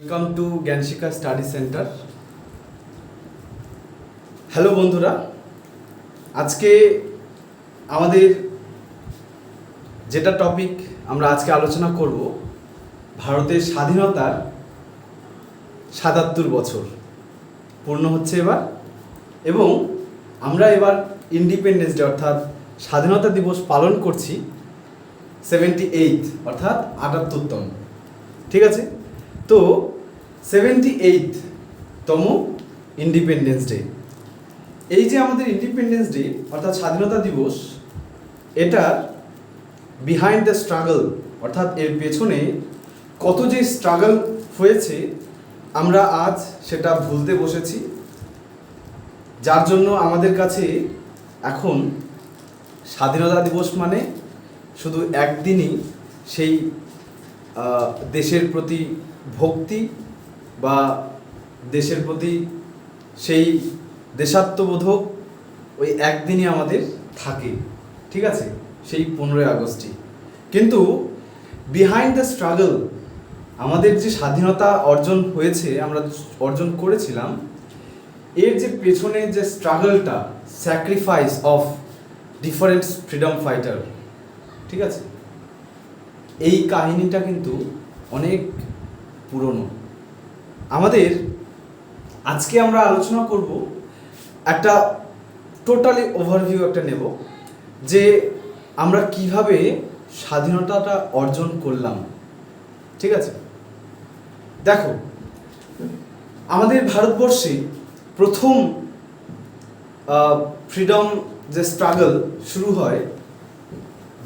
Welcome to Gyanshiksha study centre. Hello বন্ধুরা, আজকে আমাদের যেটা টপিক আমরা আজকে আলোচনা করব, ভারতের স্বাধীনতার ৭৭ বছর পূর্ণ হচ্ছে এবার, এবং আমরা এবার ইন্ডিপেন্ডেন্স ডে অর্থাৎ স্বাধীনতা দিবস পালন করছি 78 অর্থাৎ ৭৮তম। ঠিক আছে, তো 78তম ইন্ডিপেন্ডেন্স ডে। এই যে আমাদের ইন্ডিপেন্ডেন্স ডে অর্থাৎ স্বাধীনতা দিবস, এটার বিহাইন্ড দ্য স্ট্রাগল অর্থাৎ এর পেছনে কত যে স্ট্রাগল হয়েছে আমরা আজ সেটা ভুলতে বসেছি, যার জন্য আমাদের কাছে এখন স্বাধীনতা দিবস মানে শুধু একদিনই সেই দেশের প্রতি ভক্তি বা দেশের প্রতি সেই দেশাত্মবোধক ওই একদিনই আমাদের থাকে। ঠিক আছে, সেই 15ই আগস্টই। কিন্তু বিহাইন্ড দ্য স্ট্রাগল, আমাদের যে স্বাধীনতা অর্জন হয়েছে, আমরা অর্জন করেছিলাম, এর যে পেছনে যে স্ট্রাগলটা, sacrifice of different freedom fighter, ঠিক আছে, এই কাহিনীটা কিন্তু অনেক পুরনো। আমাদের আজকে আমরা আলোচনা করব, একটা টোটালি ওভারভিউ একটা নেব যে আমরা কিভাবে স্বাধীনতাটা অর্জন করলাম। ঠিক আছে, দেখো, আমাদের ভারতবর্ষে প্রথম ফ্রিডম যে স্ট্রাগল শুরু হয়,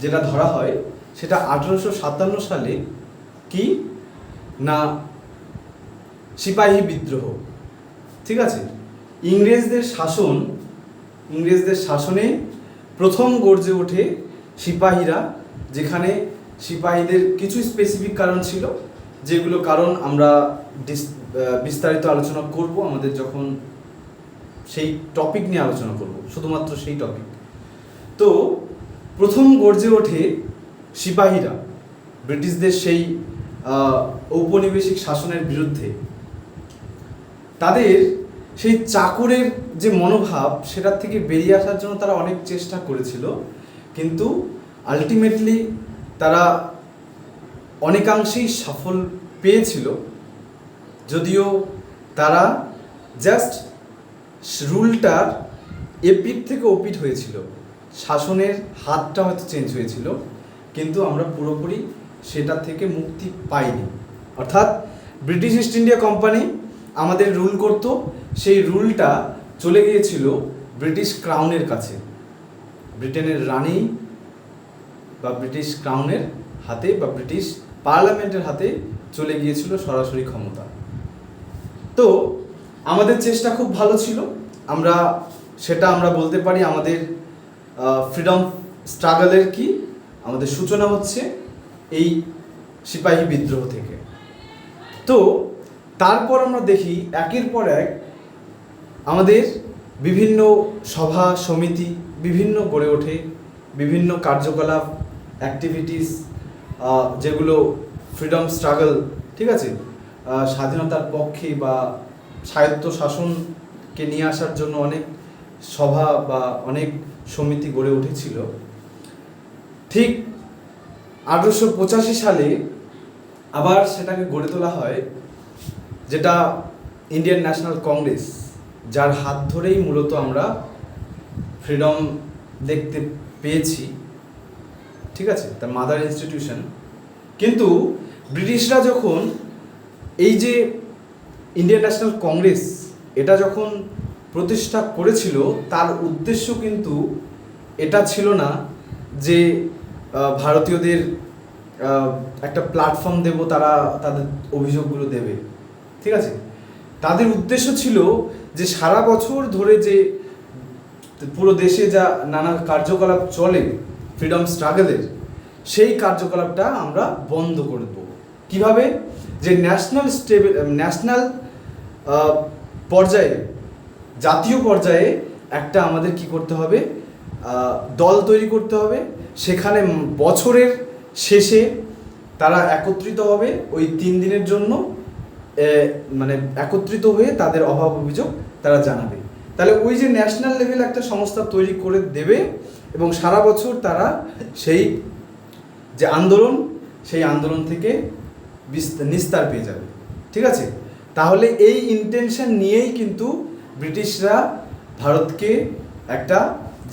যেটা ধরা হয়, সেটা 1857 সালে কি না সিপাহী বিদ্রোহ। ঠিক আছে, ইংরেজদের শাসনে প্রথম গর্জে ওঠে সিপাহীরা, যেখানে সিপাহীদের কিছু স্পেসিফিক কারণ ছিল, যেগুলো কারণ আমরা বিস্তারিত আলোচনা করব আমাদের যখন সেই টপিক নিয়ে আলোচনা করব, শুধুমাত্র সেই টপিক। তো প্রথম গর্জে ওঠে সিপাহীরা ব্রিটিশদের সেই ঔপনিবেশিক শাসনের বিরুদ্ধে। তাদের সেই চাকরের যে মনোভাব, সেটার থেকে বেরিয়ে আসার জন্য তারা অনেক চেষ্টা করেছিল, কিন্তু আলটিমেটলি তারা অনেকাংশেই সফল পেয়েছিল, যদিও তারা জাস্ট রুলটার এপিঠ থেকে ওপিঠ হয়েছিল, শাসনের হাতটা হয়তো চেঞ্জ হয়েছিল, কিন্তু আমরা পুরোপুরি সেটা থেকে মুক্তি পাইনি। অর্থাৎ ব্রিটিশ ইস্ট ইন্ডিয়া কোম্পানি আমাদের রুল করত, সেই রুলটা চলে গিয়েছিল ব্রিটিশ ক্রাউনের কাছে, ব্রিটেনের রানী বা ব্রিটিশ ক্রাউনের হাতে বা ব্রিটিশ পার্লামেন্টের হাতে চলে গিয়েছিল সরাসরি ক্ষমতা। তো আমাদের চেষ্টা খুব ভালো ছিল, আমরা বলতে পারি আমাদের ফ্রিডম স্ট্রাগলের কি আমাদের সূচনা হচ্ছে এই সিপাহী বিদ্রোহ থেকে। তো তারপর আমরা দেখি একের পর এক আমাদের বিভিন্ন সভা সমিতি বিভিন্ন গড়ে ওঠে, বিভিন্ন কার্যকলাপ অ্যাক্টিভিটিস, যেগুলো ফ্রিডম স্ট্রাগল, ঠিক আছে, স্বাধীনতার পক্ষে বা স্বায়ত্ত শাসনকে নিয়ে আসার জন্য অনেক সভা বা অনেক সমিতি গড়ে উঠেছিল। ঠিক 1885 সালে আবার সেটাকে গড়ে তোলা হয়, যেটা ইন্ডিয়ান ন্যাশনাল কংগ্রেস, যার হাত ধরেই মূলত আমরা ফ্রিডম দেখতে পেয়েছি। ঠিক আছে, তার মাদার ইনস্টিটিউশন। কিন্তু ব্রিটিশরা যখন এই যে ইন্ডিয়ান ন্যাশনাল কংগ্রেস এটা যখন প্রতিষ্ঠা করেছিল, তার উদ্দেশ্য কিন্তু এটা ছিল না যে ভারতীয়দের একটা প্ল্যাটফর্ম দেব, তারা তাদের অভিযোগগুলো দেবে। ঠিক আছে, তাদের উদ্দেশ্য ছিল যে সারা বছর ধরে যে পুরো দেশে যা নানা কার্যকলাপ চলে ফ্রিডম স্ট্রাগলের, সেই কার্যকলাপটা আমরা বন্ধ করে দেবো। কীভাবে? যে ন্যাশনাল পর্যায়ে, জাতীয় পর্যায়ে একটা আমাদের কি করতে হবে, দল তৈরি করতে হবে, সেখানে বছরের শেষে তারা একত্রিত হবে ওই 3 দিনের জন্য, মানে একত্রিত হয়ে তাদের অভাব অভিযোগ তারা জানাবে। তাহলে ওই যে ন্যাশনাল লেভেল একটা সংস্থা তৈরি করে দেবে এবং সারা বছর তারা সেই যে আন্দোলন, সেই আন্দোলন থেকে নিস্তার পেয়ে যাবে। ঠিক আছে, তাহলে এই ইন্টেনশন নিয়েই কিন্তু ব্রিটিশরা ভারতকে একটা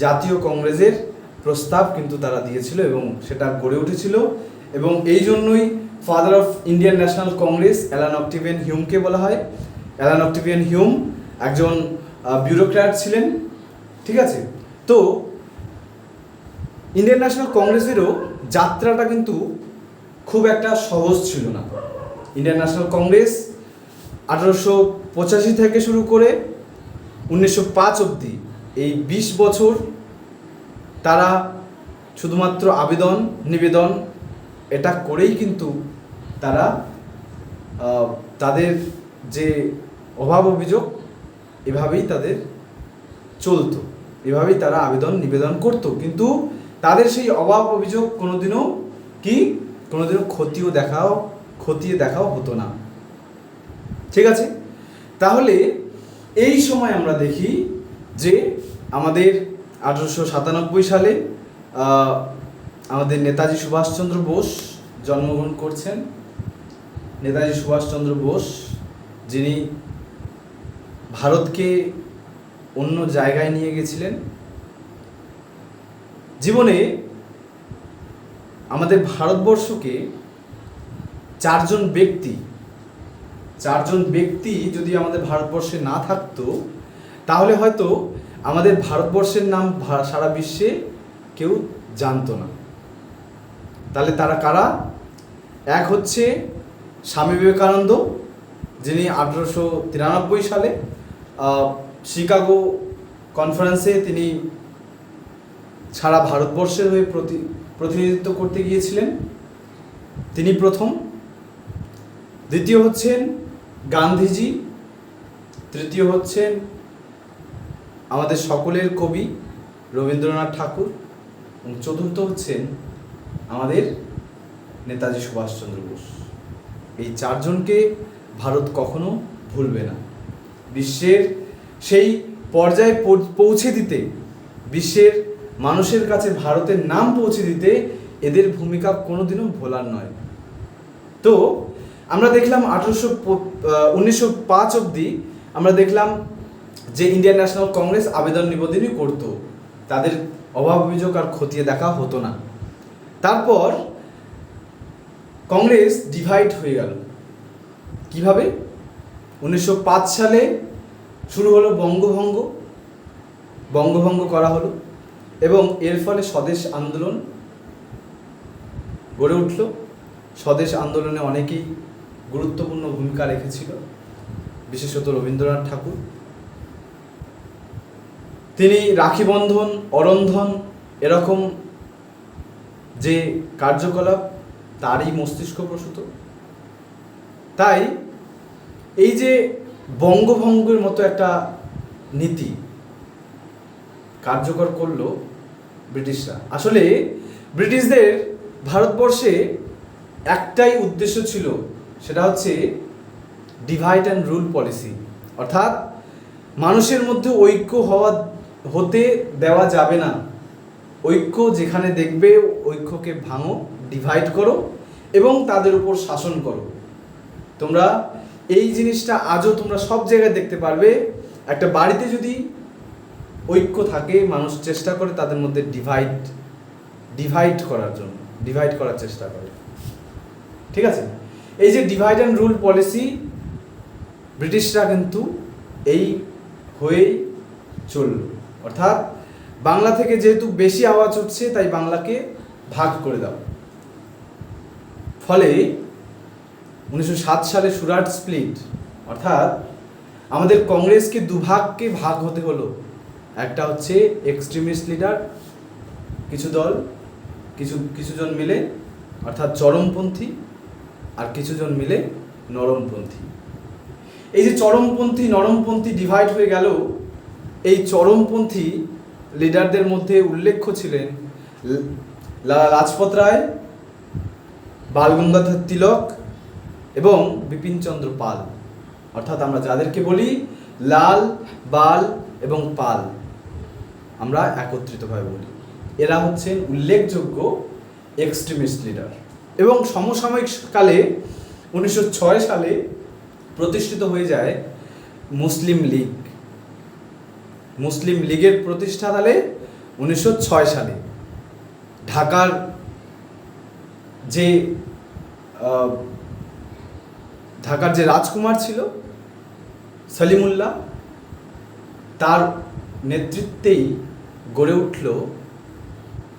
জাতীয় কংগ্রেসের প্রস্তাব কিন্তু তারা দিয়েছিল এবং সেটা গড়ে উঠেছিল। এবং এই জন্যই father of Indian national Congress Allan Octavian হিউমকে বলা হয়। অ্যালান অক্টেভিয়ান হিউম একজন বিউরোক্র্যাট ছিলেন। ঠিক আছে, তো ইন্ডিয়ান ন্যাশনাল কংগ্রেসেরও যাত্রাটা কিন্তু খুব একটা সহজ ছিল না। ইন্ডিয়ান ন্যাশনাল কংগ্রেস 1885 থেকে শুরু করে 1905 অবধি এই 20 বছর তারা শুধুমাত্র আবেদন নিবেদন এটা করেই কিন্তু তারা তাদের যে অভাব অভিযোগ এভাবেই তাদের চলতো, এভাবেই তারা আবেদন নিবেদন করত। কিন্তু তাদের সেই অভাব অভিযোগ কোনোদিনও খতিয়ে দেখাও হতো না। ঠিক আছে, তাহলে এই সময় আমরা দেখি যে আমাদের 1897 সালে আমাদের নেতাজি সুভাষচন্দ্র বোস জন্মগ্রহণ করছেন। নেতাজি সুভাষচন্দ্র বোস, যিনি ভারতকে অন্য জায়গায় নিয়ে গেছিলেন। জীবনে আমাদের ভারতবর্ষকে চারজন ব্যক্তি যদি আমাদের ভারতবর্ষে না থাকতো তাহলে হয়তো আমাদের ভারতবর্ষের নাম সারা বিশ্বে কেউ জানতো না। তাহলে তারা কারা? এক হচ্ছে স্বামী বিবেকানন্দ, যিনি 1893 সালে শিকাগো কনফারেন্সে তিনি সারা ভারতবর্ষের হয়ে প্রতিনিধিত্ব করতে গিয়েছিলেন, তিনি প্রথম। দ্বিতীয় হচ্ছেন গান্ধীজি, তৃতীয় হচ্ছেন আমাদের সকলের কবি রবীন্দ্রনাথ ঠাকুর এবং চতুর্থ হচ্ছেন আমাদের নেতাজি সুভাষচন্দ্র বোস। এই চারজনকে ভারত কখনো ভুলবে না। বিশ্বের সেই পর্যায়ে পৌঁছে দিতে, বিশ্বের মানুষের কাছে ভারতের নাম পৌঁছে দিতে এদের ভূমিকা কোনোদিনও ভোলার নয়। তো আমরা দেখলাম 1905 অবধি আমরা দেখলাম যে ইন্ডিয়ান ন্যাশনাল কংগ্রেস আবেদন নিবেদনই করতো, তাদের অভাব অভিযোগ আর খতিয়ে দেখা হতো না। তারপর কংগ্রেস ডিভাইড হয়ে গেল। কিভাবে? 1905 সালে শুরু হলো বঙ্গভঙ্গ করা হলো এবং এর ফলে স্বদেশ আন্দোলন গড়ে উঠল। স্বদেশ আন্দোলনে অনেকেই গুরুত্বপূর্ণ ভূমিকা রেখেছিল, বিশেষত রবীন্দ্রনাথ ঠাকুর। তিনি রাখি বন্ধন, অরন্ধন এরকম যে কার্যকলাপ তারই মস্তিষ্কপ্রসূত। তাই এই যে বঙ্গভঙ্গের মতো একটা নীতি কার্যকর করলো ব্রিটিশরা। আসলে ব্রিটিশদের ভারতবর্ষে একটাই উদ্দেশ্য ছিল, সেটা হচ্ছে ডিভাইড অ্যান্ড রুল পলিসি। অর্থাৎ মানুষের মধ্যে ঐক্য হতে দেওয়া যাবে না। ঐক্য যেখানে দেখবে ঐক্যকে ভাঙো, ডিভাইড করো এবং তাদের উপর শাসন করো। তোমরা এই জিনিসটা আজও তোমরা সব জায়গায় দেখতে পারবে। একটা বাড়িতে যদি ঐক্য থাকে, মানুষ চেষ্টা করে তাদের মধ্যে ডিভাইড করার চেষ্টা করে। ঠিক আছে, এই যে ডিভাইড অ্যান্ড রুল পলিসি ব্রিটিশরা কিন্তু এই হয়েই চলল। অর্থাৎ বাংলা থেকে যেহেতু বেশি আওয়াজ উঠছে তাই বাংলাকে ভাগ করে দাও। ফলে 1907 সালে সুরাট স্প্লিট, অর্থাৎ আমাদের কংগ্রেসকে দুভাগকে ভাগ হতে হলো। একটা হচ্ছে এক্সট্রিমিস্ট লিডার, কিছুজন মিলে অর্থাৎ চরমপন্থী, আর কিছুজন মিলে নরমপন্থী। এই যে চরমপন্থী নরমপন্থী ডিভাইড হয়ে গেল, এই চরমপন্থী লিডারদের মধ্যে উল্লেখ্য ছিলেন লালা লাজপত রায়, বাল গঙ্গাধর তিলক এবং বিপিন চন্দ্র পাল। অর্থাৎ আমরা যাদেরকে বলি লাল, বাল এবং পাল, আমরা একত্রিতভাবে বলি, এরা হচ্ছেন উল্লেখযোগ্য এক্সট্রিমিস্ট লিডার। এবং সমসাময়িক কালে 1906 সালে প্রতিষ্ঠিত হয়ে যায় মুসলিম লীগ। মুসলিম লীগের প্রতিষ্ঠা সালে 1906 সালে ঢাকার যে রাজকুমার ছিল সলিমুল্লাহ, তার নেতৃত্বেই গড়ে উঠল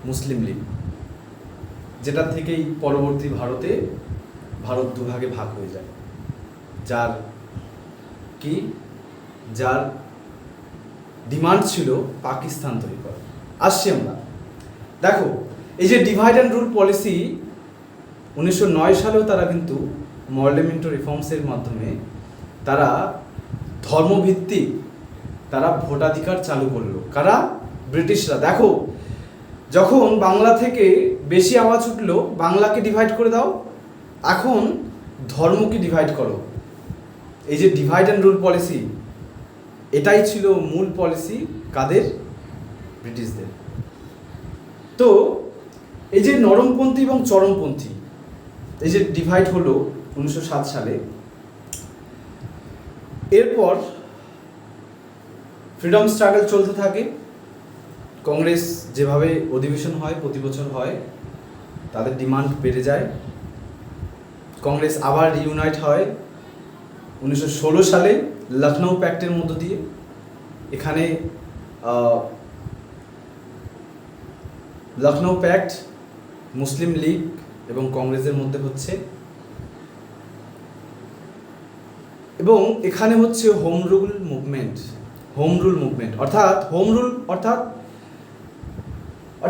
মুসলিম লীগ, যেটা থেকেই পরবর্তী ভারত দুভাগে ভাগ হয়ে যায়, যার ডিমান্ড ছিল পাকিস্তান তৈরি করা। আসছি আমরা, দেখো এই যে ডিভাইড অ্যান্ড রুল পলিসি 1909 সালেও তারা কিন্তু পার্লামেন্ট রিফর্মসের মাধ্যমে তারা ধর্মভিত্তিক তারা ভোটাধিকার চালু করলো। কারা? ব্রিটিশরা। দেখো যখন বাংলা থেকে বেশি আওয়াজ উঠলো বাংলাকে ডিভাইড করে দাও, এখন ধর্মকে ডিভাইড করো। এই যে ডিভাইড অ্যান্ড রুল পলিসি, এটাই ছিল মূল পলিসি কাদের? ব্রিটিশদের। তো এই যে নরমপন্থী এবং চরমপন্থী, এই যে ডিভাইড হলো 1907 সালে, এরপর ফ্রিডম স্ট্রাগল চলতে থাকে। কংগ্রেস যেভাবে অধিবেশন হয়, প্রতি বছর হয়, তাদের ডিমান্ড বেড়ে যায়। কংগ্রেস আবার রিউনাইট হয় 1916 সালে লখনৌ প্যাক্টের মধ্য দিয়ে। এখানে লখনৌ প্যাক্ট মুসলিম লীগ এবং কংগ্রেসের মধ্যে হচ্ছে, এবং এখানে হচ্ছে হোম রুল মুভমেন্ট।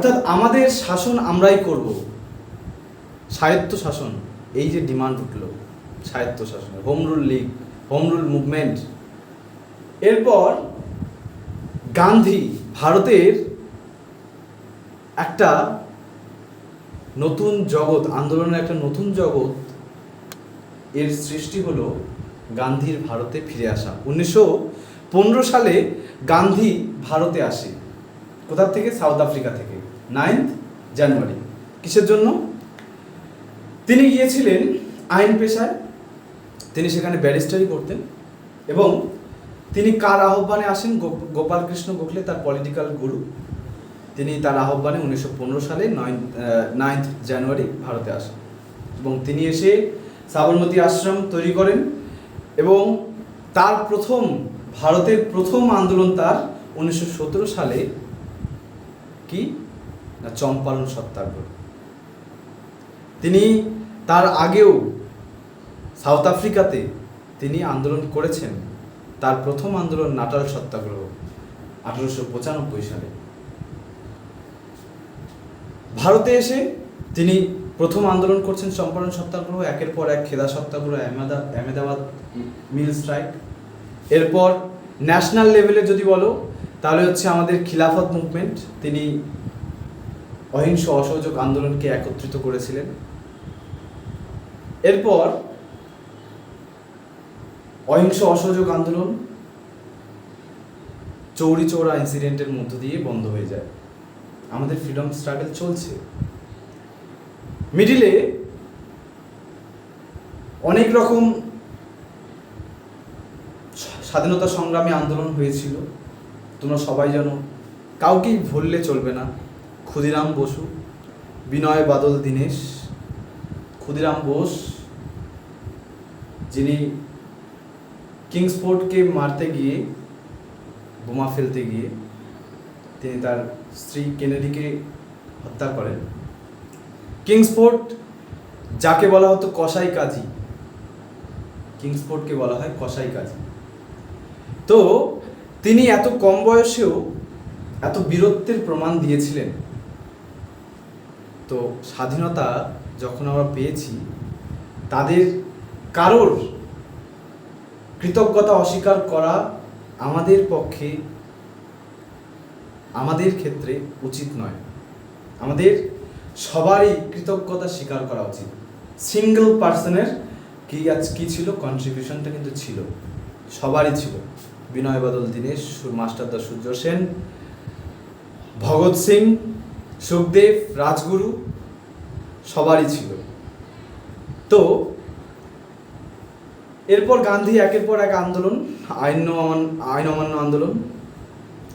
অর্থাৎ আমাদের শাসন আমরাই করব, স্বায়ত্ত শাসন। এই যে ডিমান্ড উঠল স্বায়ত্ত শাসন, home rule League, home rule movement. এরপর গান্ধী ভারতের একটা নতুন জগৎ, আন্দোলনের একটা নতুন জগৎ এর সৃষ্টি হলো গান্ধীর ভারতে ফিরে আসা। 1915 সালে গান্ধী ভারতে আসে। কোথা থেকে? সাউথ আফ্রিকা থেকে, 9 জানুয়ারি। কিসের জন্য? তিনি গিয়েছিলেন আইন পেশায়, তিনি সেখানে ব্যারিস্টারি করতেন, এবং তিনি কার আহ্বানে আসেন? গোপাল কৃষ্ণ গোখলে, তার পলিটিক্যাল গুরু। তিনি তার আহ্বানে 1915 সালে 9 জানুয়ারি ভারতে আসেন, এবং তিনি এসে সাবরমতী আশ্রম তৈরি করেন। এবং তার ভারতের প্রথম আন্দোলন তার 1917 সালে কি না, চম্পারণ সত্যাগ্রহ। তিনি তার আগেও সাউথ আফ্রিকাতে তিনি আন্দোলন করেছেন। তার প্রথম আন্দোলন নাটাল সত্যাগ্রহ 1895 সালে। ভারতে এসে তিনি প্রথম আন্দোলন করছেন চম্পারণ সত্যাগ্রহ, একের পর এক খেদা সত্যাগ্রহ, আহমেদাবাদ মিল স্ট্রাইক। এরপর ন্যাশনাল লেভেলে যদি বলো তাহলে হচ্ছে আমাদের খিলাফত মুভমেন্ট, তিনি অহিংস অসহযোগ আন্দোলনকে একত্রিত করেছিলেন। এরপর অহিংস অসহযোগ আন্দোলন চৌরি চৌরা ইনসিডেন্টের মধ্য দিয়ে বন্ধ হয়ে যায়। আমাদের ফ্রিডম স্ট্রাগল চলছে। মিডিলে অনেক রকম স্বাধীনতা সংগ্রামী আন্দোলন হয়েছিল, তোমরা সবাই জানো। কাউকেই ভুললে চলবে না। ক্ষুদিরাম বসু, বিনয় বাদল দীনেশ। ক্ষুদিরাম বোস, যিনি কিংসফোর্ডকে মারতে গিয়ে, বোমা ফেলতে গিয়ে তিনি তার স্ত্রী কেনেডিকে হত্যা করেন। কিংসফোর্ড যাকে বলা হতো কসাই কাজী, কিংসফোর্ডকে বলা হয় কসাই কাজী। তো তিনি এত কম বয়সেও এত বীরত্বের প্রমাণ দিয়েছিলেন। তো স্বাধীনতা যখন আমরা পেয়েছি, তাদের কারোর কৃতজ্ঞতা অস্বীকার করা আমাদের পক্ষে, আমাদের ক্ষেত্রে উচিত নয়। আমাদের সবারই কৃতজ্ঞতা স্বীকার করা উচিত। সিঙ্গেল পার্সনের কি ছিল, কন্ট্রিবিউশনটা কিন্তু ছিল, সবারই ছিল। বিনয় বাদল দীনেশ, মাস্টারদা সূর্য সেন, ভগৎ সিং, সুখদেব, রাজগুরু, সবারই ছিল। তো এরপর গান্ধী একের পর এক আন্দোলন, আইন অমান্য আন্দোলন।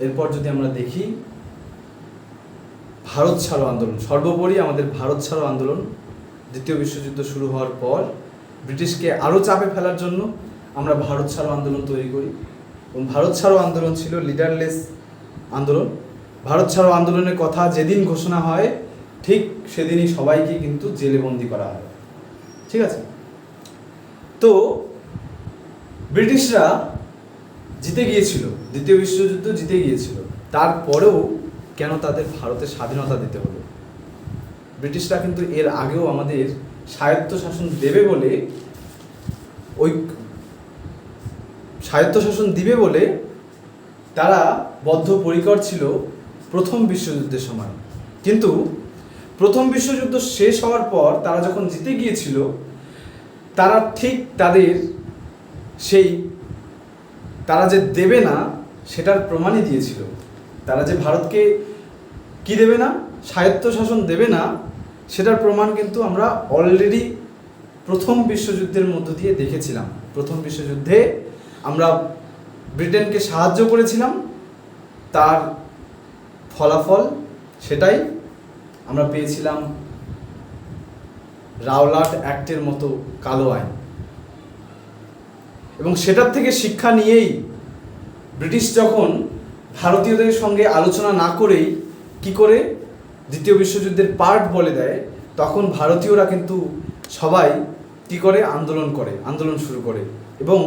এরপর যদি আমরা দেখি ভারত ছাড়ো আন্দোলন, সর্বোপরি আমাদের ভারত ছাড়ো আন্দোলন। দ্বিতীয় বিশ্বযুদ্ধ শুরু হওয়ার পর ব্রিটিশকে আরও চাপে ফেলার জন্য আমরা ভারত ছাড়ো আন্দোলন তৈরি করি, এবং ভারত ছাড়ো আন্দোলন ছিল লিডারলেস আন্দোলন। ভারত ছাড়ো আন্দোলনের কথা যেদিন ঘোষণা হয় ঠিক সেদিনই সবাইকে কিন্তু জেলে বন্দি করা হয়। ঠিক আছে, তো ব্রিটিশরা জিতে গিয়েছিল, দ্বিতীয় বিশ্বযুদ্ধ জিতে গিয়েছিল, তারপরেও কেন তাদের ভারতের স্বাধীনতা দিতে হলো? ব্রিটিশরা কিন্তু এর আগেও আমাদের স্বায়ত্তশাসন দেবে বলে, ওই স্বায়ত্তশাসন দিবে বলে তারা বদ্ধপরিকর ছিল প্রথম বিশ্বযুদ্ধের সময়। কিন্তু প্রথম বিশ্বযুদ্ধ শেষ হওয়ার পর তারা যখন জিতে গিয়েছিল, তারা ঠিক তাদের সেই তারা যে দেবে না সেটার প্রমাণই দিয়েছিল। তারা যে ভারতকে কি দেবে না, স্বায়ত্তশাসন দেবে না, সেটার প্রমাণ কিন্তু আমরা অলরেডি প্রথম বিশ্বযুদ্ধের মধ্য দিয়ে দেখেছিলাম। প্রথম বিশ্বযুদ্ধে আমরা ব্রিটেনকে সাহায্য করেছিলাম, তার ফলাফল সেটাই আমরা পেয়েছিলাম রাওলাট অ্যাক্টের মতো কালো আইন। এবং সেটার থেকে শিক্ষা নিয়েই ব্রিটিশ যখন ভারতীয়দের সঙ্গে আলোচনা না করেই কি করে দ্বিতীয় বিশ্বযুদ্ধের পার্ট বলে দেয়, তখন ভারতীয়রা কিন্তু সবাই কি করে আন্দোলন শুরু করে। এবং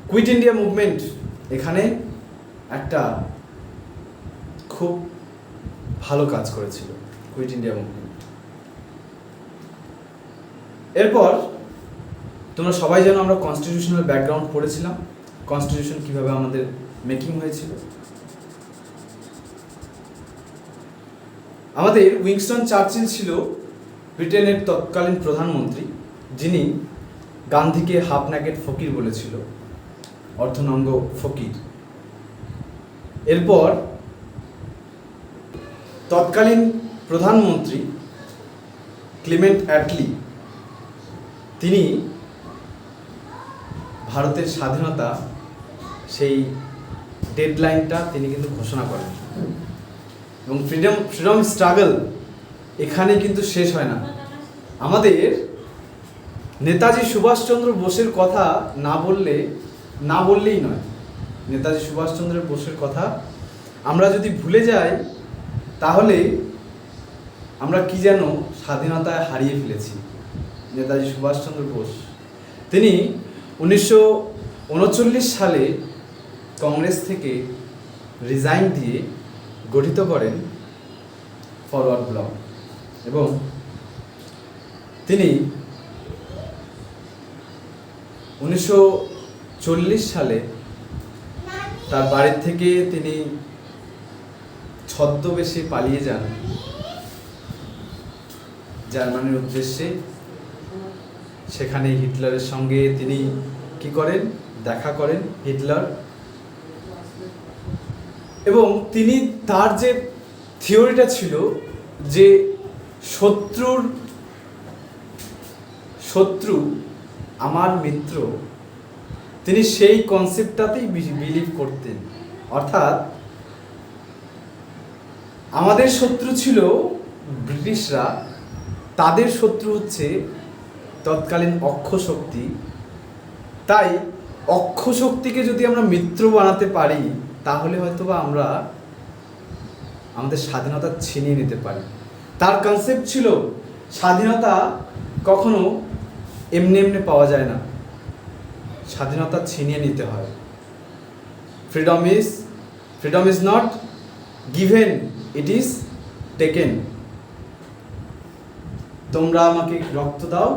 কুইট ইন্ডিয়া মুভমেন্ট এখানে একটা খুব ভালো কাজ করেছিল, কুইট ইন্ডিয়া মুভমেন্ট। এরপর তোমরা সবাই জানো আমরা কনস্টিটিউশনাল ব্যাকগ্রাউন্ড পড়েছিলাম, কনস্টিটিউশন কিভাবে আমাদের মেকিং হয়েছিল। আমাদের উইনস্টন চার্চিল ছিল ব্রিটেনের তৎকালীন প্রধানমন্ত্রী, যিনি গান্ধীকে হাফ ন্যাকেড ফকির বলেছিল, অর্ধনঙ্গ ফকির। এরপর তৎকালীন প্রধানমন্ত্রী ক্লিমেন্ট অ্যাটলি, তিনি ভারতের স্বাধীনতা সেই ডেডলাইনটা তিনি কিন্তু ঘোষণা করেন। এবং ফ্রিডম স্ট্রাগল এখানে কিন্তু শেষ হয় না। আমাদের নেতাজি সুভাষচন্দ্র বোসের কথা না বললেই নয়। নেতাজি সুভাষচন্দ্র বোসের কথা আমরা যদি ভুলে যাই, তাহলে আমরা কি যেন স্বাধীনতায় হারিয়ে ফেলেছি। নেতাজি সুভাষচন্দ্র বোস তিনি 1939 সালে কংগ্রেস থেকে রিজাইন দিয়ে গঠিত করেন ফরওয়ার্ড ব্লক, এবং তিনি 1940 সালে তার বাড়ির থেকে তিনি ছদ্মবেশে পালিয়ে যান জার্মানির উদ্দেশ্যে। সেখানে হিটলারের সঙ্গে তিনি কি করেন, দেখা করেন হিটলার, এবং তিনি তার যে থিওরিটা ছিল যে শত্রু আমার মিত্র, তিনি সেই কনসেপ্টটাতেই বিলিভ করতেন। অর্থাৎ আমাদের শত্রু ছিল ব্রিটিশরা, তাদের শত্রু হচ্ছে তৎকালীন অক্ষশক্তি। তাই অক্ষশক্তিকে যদি আমরা মিত্র বানাতে পারি, তাহলে হয়তোবা আমরা আমাদের স্বাধীনতা ছিনিয়ে নিতে পারি। তার কনসেপ্ট ছিল স্বাধীনতা কখনো এমনি এমনি পাওয়া যায় না, স্বাধীনতা ছিনিয়ে নিতে হয়। Freedom is not given, it is taken. তোমরা আমাকে রক্ত দাও,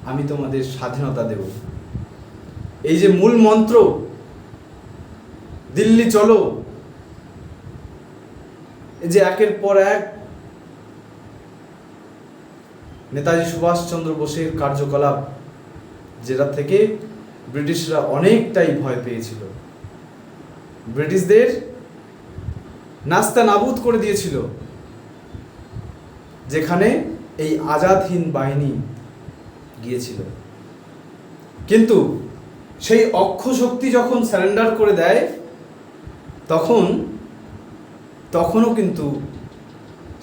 আমি তোমাদের স্বাধীনতা দেব। এই যে মূল মন্ত্র, দিল্লি চলো, এই যে একের পর এক নেতাজি সুভাষচন্দ্র বোসের কার্যকলাপ, যেটা থেকে ব্রিটিশরা অনেকটাই ভয় পেয়েছিল। ব্রিটিশদের নাস্তা নাবুদ করে দিয়েছিল, যেখানে এই আজাদ হিন্দ বাহিনী গিয়েছিল। কিন্তু সেই অক্ষ শক্তি যখন সারেন্ডার করে দেয়, তখনও কিন্তু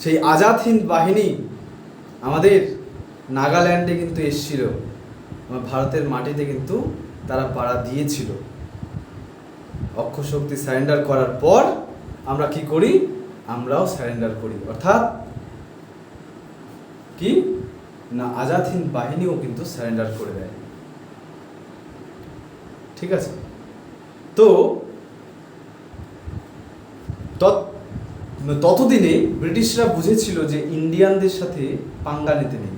সেই আজাদ হিন্দ বাহিনী আমাদের নাগাল্যান্ডে কিন্তু এসেছিল, আমার ভারতের মাটিতে কিন্তু তারা পাড়া দিয়েছিল। অক্ষ শক্তি সারেন্ডার করার পর আমরা কি করি? আমরাও সারেন্ডার করি, অর্থাৎ কি না, আজাদ হিন্দ বাহিনীও কিন্তু সারেন্ডার করে দেয়। ঠিক আছে, তো ততদিনে ব্রিটিশরা বুঝেছিল যে ইন্ডিয়ানদের সাথে পাঙ্গা নিতে নেই।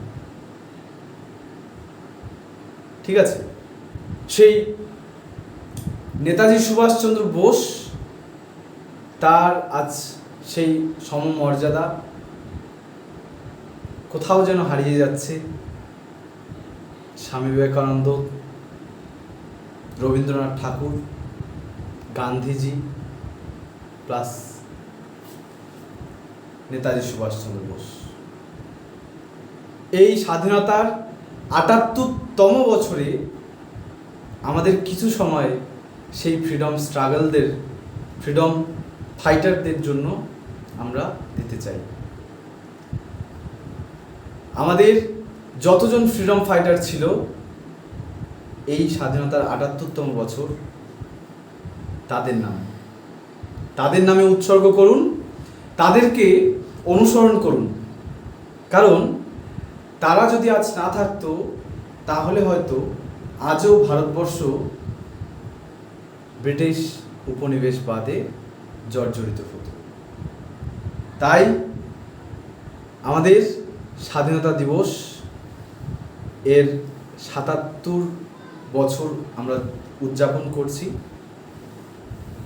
ঠিক আছে, সেই নেতাজি সুভাষচন্দ্র বোস, তার আজ সেই সমমর্যাদা কোথাও যেন হারিয়ে যাচ্ছে। স্বামী বিবেকানন্দ, রবীন্দ্রনাথ ঠাকুর, গান্ধীজি প্লাস নেতাজি সুভাষচন্দ্র বোস, এই স্বাধীনতার ৭৮তম বছরে আমাদের কিছু সময় সেই ফ্রিডম ফাইটারদের জন্য আমরা দিতে চাই। আমাদের যতজন ফ্রিডম ফাইটার ছিল এই স্বাধীনতার ৭৮তম বছর, তাদের নামে উৎসর্গ করুন, তাদেরকে অনুসরণ করুন। কারণ তারা যদি আজ না থাকতো, তাহলে হয়তো আজও ভারতবর্ষ ব্রিটিশ উপনিবেশবাদে জর্জরিত হতো। তাই আমাদের স্বাধীনতা দিবস এর ৭৭ বছর আমরা উদযাপন করছি,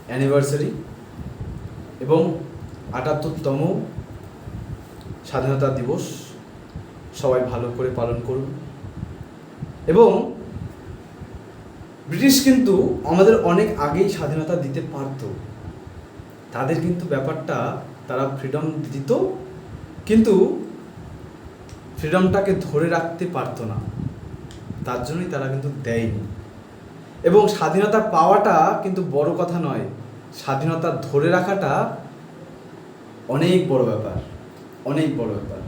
অ্যানিভার্সারি, এবং ৭৮তম স্বাধীনতা দিবস সবাই ভালো করে পালন করুন। এবং ব্রিটিশ কিন্তু আমাদের অনেক আগেই স্বাধীনতা দিতে পারত, তাদের কিন্তু ব্যাপারটা, তারা ফ্রিডম দিত কিন্তু ফ্রিডমটাকে ধরে রাখতে পারতো না, তার জন্যই তারা কিন্তু দেয়নি। এবং স্বাধীনতা পাওয়াটা কিন্তু বড় কথা নয়, স্বাধীনতা ধরে রাখাটা অনেক বড় ব্যাপার।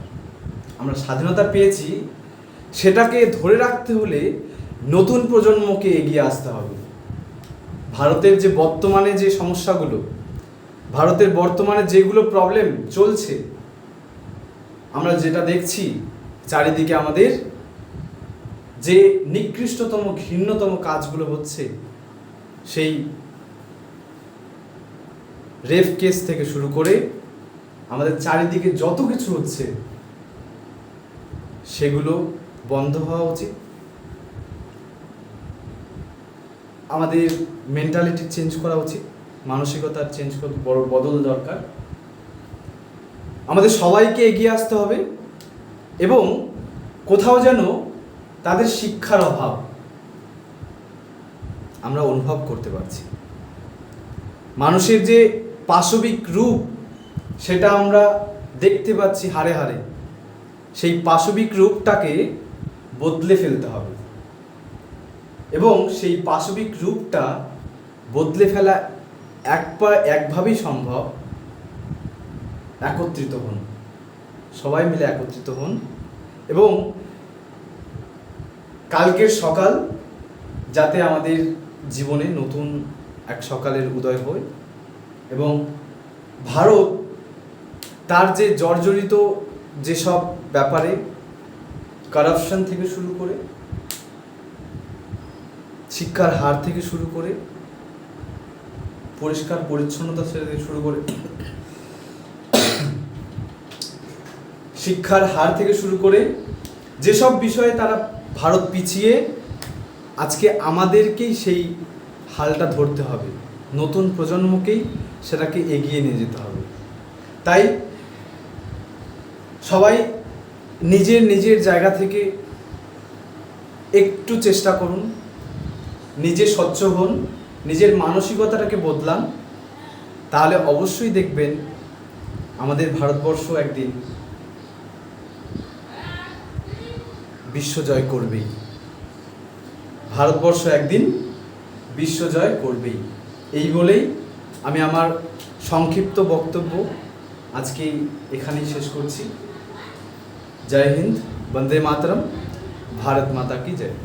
আমরা স্বাধীনতা পেয়েছি, সেটাকে ধরে রাখতে হলে নতুন প্রজন্মকে এগিয়ে আসতে হবে। ভারতের যে বর্তমানে যে সমস্যাগুলো, ভারতের বর্তমানে যেগুলো প্রবলেম চলছে, আমরা যেটা দেখছি চারিদিকে আমাদের যে নিকৃষ্টতম ঘৃণ্যতম কাজগুলো হচ্ছে, সেই রেপ কেস থেকে শুরু করে আমাদের চারিদিকে যত কিছু হচ্ছে, সেগুলো বন্ধ হওয়া উচিত। আমাদের মেন্টালিটি চেঞ্জ করা উচিত, মানসিকতার চেঞ্জ করতে বড় বদল দরকার। আমাদের সবাইকে এগিয়ে আসতে হবে। এবং কোথাও যেন তাদের শিক্ষার অভাব আমরা অনুভব করতে পারছি। মানুষের যে পাশবিক রূপ, সেটা আমরা দেখতে পাচ্ছি হারে হারে। সেই পাশবিক রূপটাকে বদলে ফেলতে হবে, এবং সেই পাশবিক রূপটা বদলে ফেলা একভাবেই সম্ভব। একত্রিত হন, সবাই মিলে একত্রিত হন, এবং কালকের সকাল যাতে আমাদের জীবনে নতুন এক সকালের উদয় হয়, এবং ভারত তার যে জর্জরিত যেসব ব্যাপারে, কারাপশন থেকে শুরু করে, শিক্ষার হার থেকে শুরু করে, পরিষ্কার পরিচ্ছন্নতা থেকে শুরু করে, শিক্ষার হার থেকে শুরু করে যেসব বিষয়ে তারা ভারত পিছিয়ে, আজকে আমাদেরকেই সেই হালটা ধরতে হবে, নতুন প্রজন্মকেই সেটাকে এগিয়ে নিয়ে যেতে হবে। তাই সবাই নিজের নিজের জায়গা থেকে একটু চেষ্টা করুন, নিজে স্বচ্ছ হন, নিজের মানসিকতাটাকে বদলান, তাহলে অবশ্যই দেখবেন আমাদের ভারতবর্ষ একদিন বিশ্বজয় করবেই। ভারতবর্ষ একদিন বিশ্বজয় করবেই। এই বলেই আমি আমার সংক্ষিপ্ত বক্তব্য আজকে এখানেই শেষ করছি। জয় হিন্দ, বন্দে মাতরম, ভারত মাতা কি জয়।